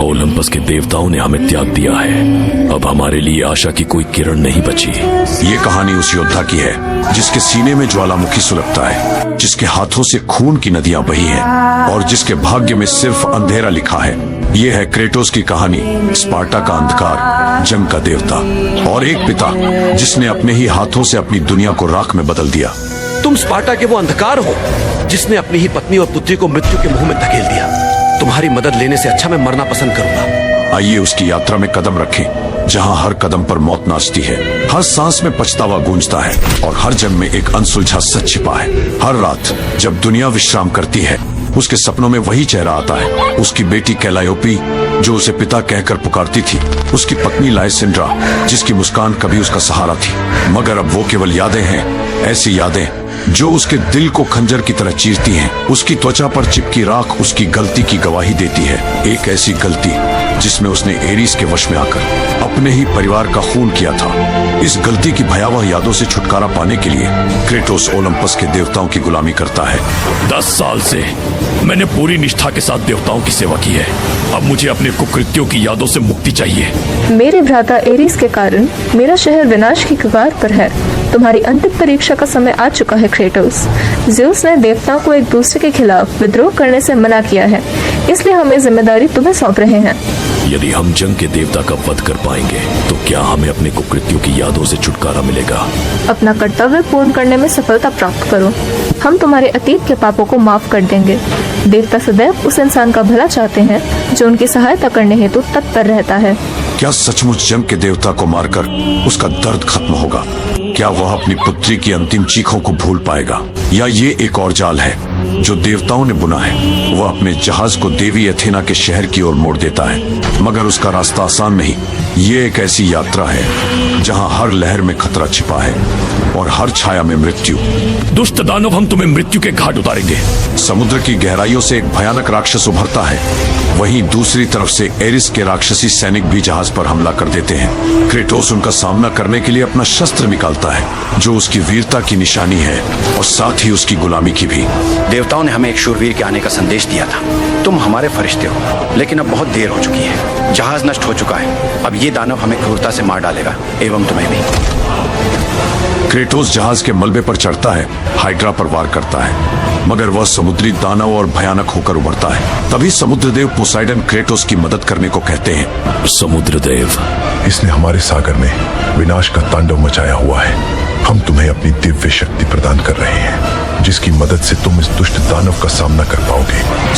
Olympus के देवताओं ने हमें त्याग दिया है। अब हमारे लिए आशा की कोई किरण नहीं बची। ये कहानी उस योद्धा की है जिसके सीने में ज्वालामुखी सुलगता है, जिसके हाथों से खून की नदियां बही हैं और जिसके भाग्य में सिर्फ अंधेरा लिखा है। ये है क्रेटोस की कहानी, स्पार्टा का अंधकार, जंग का देवता और एक पिता जिसने अपने ही हाथों से अपनी दुनिया को राख में बदल दिया। तुम स्पार्टा के वो अंधकार हो जिसने अपनी ही पत्नी और पुत्री को मृत्यु के मुंह में धकेल दिया। तुम्हारी मदद लेने से अच्छा मैं मरना पसंद करूंगा। आइए उसकी यात्रा में कदम रखें, जहां हर कदम पर मौत नाचती है, हर सांस में पछतावा गूंजता है और हर जन्म में एक अनसुलझा सच छिपा है। हर रात जब दुनिया विश्राम करती है, उसके सपनों में वही चेहरा आता है, उसकी बेटी कैलायोपी जो उसे पिता कहकर पुकारती थी, उसकी पत्नी लाइसेंड्रा जिसकी मुस्कान कभी उसका सहारा थी। मगर अब वो केवल यादें हैं, ऐसी यादें जो उसके दिल को खंजर की तरह चीरती हैं। उसकी त्वचा पर चिपकी राख उसकी गलती की गवाही देती है, एक ऐसी गलती जिसमें उसने एरिस के वश में आकर अपने ही परिवार का खून किया था। इस गलती की भयावह यादों से छुटकारा पाने के लिए क्रेटोस ओलंपस के देवताओं की गुलामी करता है। 10 साल से मैंने पूरी निष्ठा के साथ देवताओं की सेवा की है। अब मुझे अपने कुकृत्यों की यादों से मुक्ति चाहिए। मेरे भ्राता एरिस के कारण मेरा शहर विनाश की कगार पर है। तुम्हारी अंतिम परीक्षा का समय आ चुका है क्रेटोस। ज़्यूस ने देवताओं को एक दूसरे के खिलाफ विद्रोह करने से मना किया है, इसलिए हम ये जिम्मेदारी तुम्हें सौंप रहे हैं। यदि हम जंग के देवता का वध कर पाएंगे तो क्या हमें अपने कुकृत्यों की यादों से छुटकारा मिलेगा? अपना कर्तव्य पूर्ण करने में सफलता प्राप्त करो। हम तुम्हारे अतीत के पापों को माफ कर देंगे। देवता सदैव उस इंसान का भला चाहते हैं जो उनकी सहायता करने हेतु तत्पर रहता है। क्या सचमुच जंग के देवता को मारकर उसका दर्द खत्म होगा? क्या वह अपनी पुत्री की अंतिम चीखों को भूल पाएगा? या ये एक और जाल है जो देवताओं ने बुना है? वह अपने जहाज को देवी एथेना के शहर की ओर मोड़ देता है, मगर उसका रास्ता आसान नहीं। ये एक ऐसी यात्रा है जहां हर लहर में खतरा छिपा है और हर छाया में मृत्यु। दुष्ट दानव, हम तुम्हें मृत्यु के घाट उतारेंगे। समुद्र की गहराइयों से एक भयानक राक्षस उभरता है, वहीं दूसरी तरफ से एरिस के राक्षसी सैनिक भी जहाज पर हमला कर देते हैं। क्रेटोस उनका सामना करने के लिए अपना शस्त्र निकालता है जो उसकी वीरता की निशानी है और साथ ही उसकी गुलामी की भी। देवताओं ने हमें एक शूरवीर के आने का संदेश दिया था। तुम हमारे फरिश्ते हो, लेकिन अब बहुत देर हो चुकी है। जहाज नष्ट हो चुका है। अब ये दानव हमें क्रूरता से मार डालेगा, एवं तुम्हें भी। क्रेटोस जहाज के मलबे पर चढ़ता है, हाइड्रा पर वार करता है, मगर वह समुद्री दानव और भयानक होकर उभरता है। तभी समुद्रदेव पोसाइडन क्रेटोस की मदद करने को कहते हैं। समुद्रदेव, इसने हमारे सागर में विनाश का तांडव मचाया हुआ है। हम तुम्हें अपनी दिव्य शक्ति प्रदान कर रहे हैं जिसकी मदद से तुम इस दुष्ट दानव का सामना कर पाओगे।